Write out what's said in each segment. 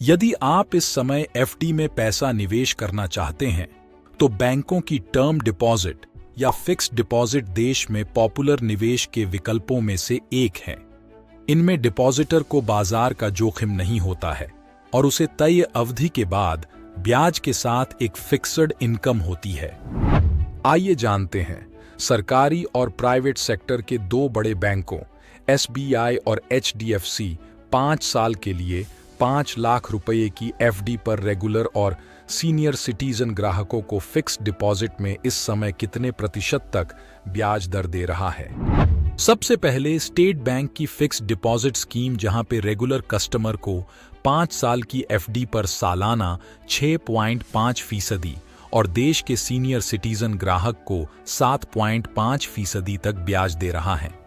यदि आप इस समय एफडी में पैसा निवेश करना चाहते हैं, तो बैंकों की टर्म डिपॉजिट या फिक्स्ड डिपॉजिट देश में पॉपुलर निवेश के विकल्पों में से एक है। इनमें डिपॉजिटर को बाजार का जोखिम नहीं होता है और उसे तय अवधि के बाद ब्याज के साथ एक फिक्स्ड इनकम होती है। आइए जानते हैं सरकारी और प्राइवेट सेक्टर के दो बड़े बैंकों एसबीआई और एचडीएफसी 5 साल के लिए 5 लाख रुपए की एफडी पर रेगुलर और सीनियर सिटीजन ग्राहकों को फिक्स्ड डिपॉजिट में इस समय कितने प्रतिशत तक ब्याज दर दे रहा है। सबसे पहले स्टेट बैंक की फिक्स्ड डिपॉजिट स्कीम, जहां पे रेगुलर कस्टमर को 5 साल की एफडी पर सालाना 6.5% और देश के सीनियर सिटीजन ग्राहक को 7.5% तक ब्याज दे रहा है।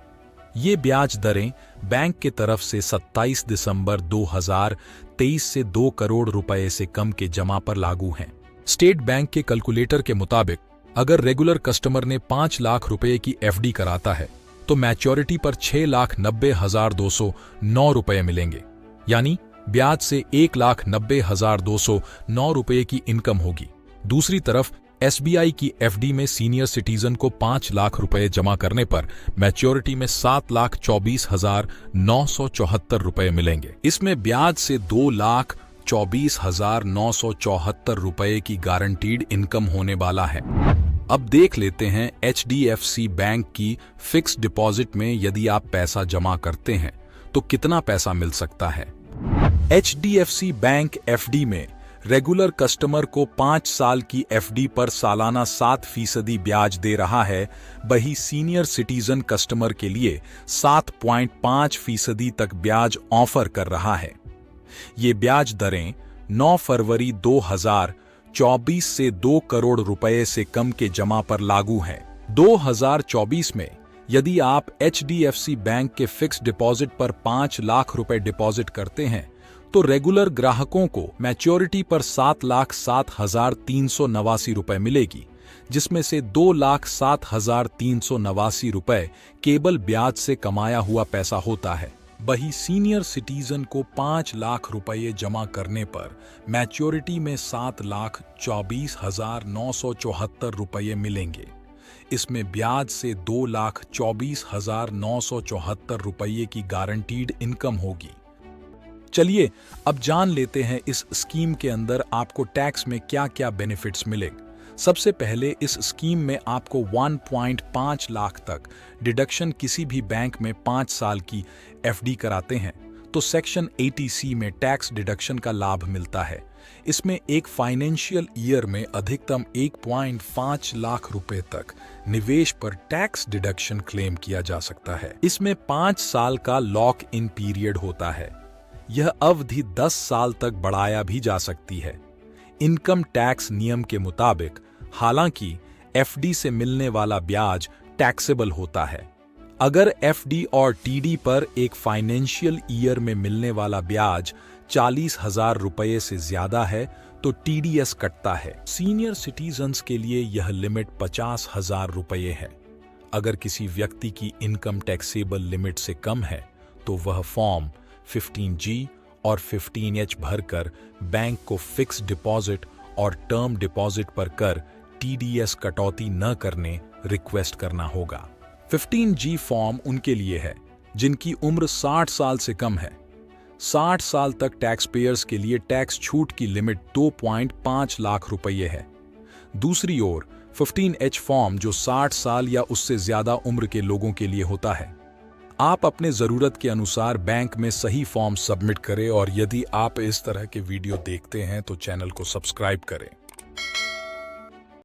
ये ब्याज दरें बैंक के तरफ से 27 दिसंबर 2023 से 2 करोड़ रुपए से कम के जमा पर लागू हैं। स्टेट बैंक के कैलकुलेटर के मुताबिक अगर रेगुलर कस्टमर ने 5 लाख रुपए की एफडी कराता है तो मैच्योरिटी पर 6,90,209 रुपए मिलेंगे, यानी ब्याज से 1,90,209 रुपए की इनकम होगी। दूसरी तरफ एसबीआई की एफडी में सीनियर सिटीजन को 5 लाख रुपए जमा करने पर मैच्योरिटी में 7,24,974 रुपए मिलेंगे। इसमें ब्याज से 2,24,974 रुपए की गारंटीड इनकम होने वाला है। अब देख लेते हैं एचडीएफसी बैंक की फिक्स्ड डिपॉजिट में यदि आप पैसा जमा करते हैं तो कितना पैसा मिल सकता है। एचडीएफसी बैंक एफडी में रेगुलर कस्टमर को 5 साल की एफडी पर सालाना 7% ब्याज दे रहा है, वही सीनियर सिटीजन कस्टमर के लिए 7.5% तक ब्याज ऑफर कर रहा है। ये ब्याज दरें 9 फरवरी 2024 से 2 करोड़ रुपए से कम के जमा पर लागू हैं। 2024 में यदि आप एचडीएफसी बैंक के फिक्स्ड डिपॉजिट पर 5 लाख रुपए डिपॉजिट करते हैं तो रेगुलर ग्राहकों को मैच्योरिटी पर 7,07,389 रुपए मिलेगी, जिसमें से 2,07,389 रुपए केवल ब्याज से कमाया हुआ पैसा होता है। वही सीनियर सिटीजन को 5 लाख रुपए जमा करने पर मैच्योरिटी में 7,24,974 रुपए मिलेंगे। इसमें ब्याज से 2,24,974 रुपए की गारंटीड इनकम होगी। चलिए अब जान लेते हैं इस स्कीम के अंदर आपको टैक्स में क्या क्या बेनिफिट्स मिलेंगे। सबसे पहले इस स्कीम में आपको 1.5 लाख तक डिडक्शन किसी भी बैंक में 5 साल की एफडी कराते हैं तो सेक्शन 80C में टैक्स डिडक्शन का लाभ मिलता है। इसमें एक फाइनेंशियल ईयर में अधिकतम 1.5 लाख रुपए तक निवेश पर टैक्स डिडक्शन क्लेम किया जा सकता है। इसमें 5 साल का लॉक इन पीरियड होता है। यह अवधि 10 साल तक बढ़ाया भी जा सकती है। इनकम टैक्स नियम के मुताबिक हालांकि एफडी से मिलने वाला ब्याज टैक्सेबल होता है। अगर एफडी और टीडी पर एक फाइनेंशियल ईयर में मिलने वाला ब्याज 40,000 रुपए से ज्यादा है तो टीडीएस कटता है। सीनियर सिटीजन्स के लिए यह लिमिट 50,000 रुपए है। अगर किसी व्यक्ति की इनकम टैक्सेबल लिमिट से कम है तो वह फॉर्म 15G और 15H भरकर बैंक को फिक्स्ड डिपॉजिट और टर्म डिपॉजिट पर कर टीडीएस कटौती न करने रिक्वेस्ट करना होगा। 15G फॉर्म उनके लिए है जिनकी उम्र 60 साल से कम है। 60 साल तक टैक्स पेयर्स के लिए टैक्स छूट की लिमिट 2.5 लाख रुपए है। दूसरी ओर 15H फॉर्म जो 60 साल या उससे ज्यादा उम्र के लोगों के लिए होता है। आप अपने जरूरत के अनुसार बैंक में सही फॉर्म सबमिट करें और यदि आप इस तरह के वीडियो देखते हैं तो चैनल को सब्सक्राइब करें।